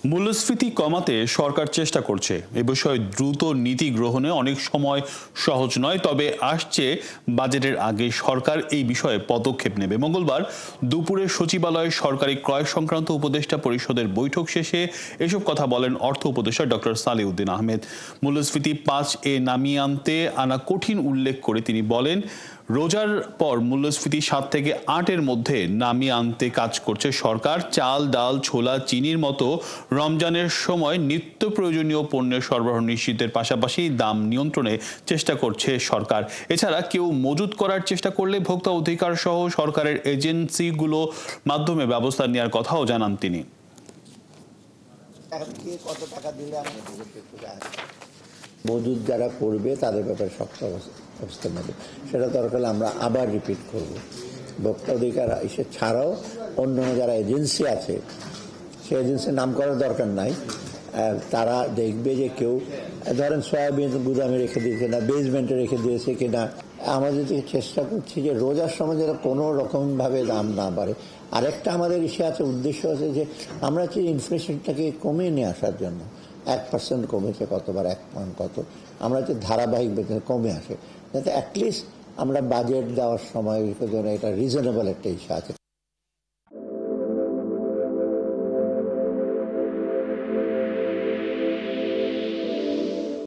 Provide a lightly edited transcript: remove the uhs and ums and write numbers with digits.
মূল্যস্ফীতি কমাতে সরকার চেষ্টা করছে। এ বিষয়ে দ্রুত নীতি গ্রহণে অনেক সময় সহজ নয়, তবে আসছে বাজেটের আগে সরকার এই বিষয়ে পদক্ষেপ নেবে। মঙ্গলবার দুপুরে সচিবালয়ে সরকারি ক্রয় সংক্রান্ত উপদেষ্টা পরিষদের বৈঠক শেষে এসব কথা বলেন অর্থ উপদেষ্টা ডক্টর সালেউদ্দিন আহমেদ। মূল্যস্ফীতি 5 নামিয়ে আনা কঠিন উল্লেখ করে তিনি বলেন, রোজার পর মূল্যস্ফীতি 7 থেকে 8-এর মধ্যে নামিয়ে আনতে কাজ করছে সরকার। চাল, ডাল, ছোলা, চিনির মতো রমজানের সময় নিত্য প্রয়োজনীয় পণ্যের সরবরাহ নিশ্চিতের পাশাপাশি দাম নিয়ন্ত্রণে চেষ্টা করছে সরকার। এছাড়া কেউ মজুত করার চেষ্টা করলে ভোক্তা অধিকার সহ সরকারের এজেন্সিগুলো মাধ্যমে ব্যবস্থা নেওয়ার কথাও জানান তিনি। মজুদ যারা করবে তাদের ব্যাপারে শক্ত অবস্থা নেবে, সেটা দরকার হলে আমরা আবার রিপিট করব। ভোক্তা অধিকার এসে ছাড়াও অন্য যারা এজেন্সি আছে, সে এজেন্সির নাম করার দরকার নাই, তারা দেখবে যে কেউ ধরেন সয়াবিন গুদামে রেখে দিয়েছে না, বেসমেন্টে রেখে দিয়েছে কিনা। আমাদের চেষ্টা করছি যে রোজার সময় যেন কোনো রকমভাবে দাম না বাড়ে। আরেকটা আমাদের ইসে আছে, উদ্দেশ্য আছে যে আমরা যে ইনফ্লেশনটাকে কমিয়ে নিয়ে আসার জন্য 1% কমেছে কতবার, 1 পয়েন্ট কত, আমরা যে ধারাবাহিক বেতন কমে আসে, যাতে অ্যাটলিস্ট আমরা বাজেট দেওয়ার সময় জন্য এটা রিজনেবল একটা ইস্যু আছে।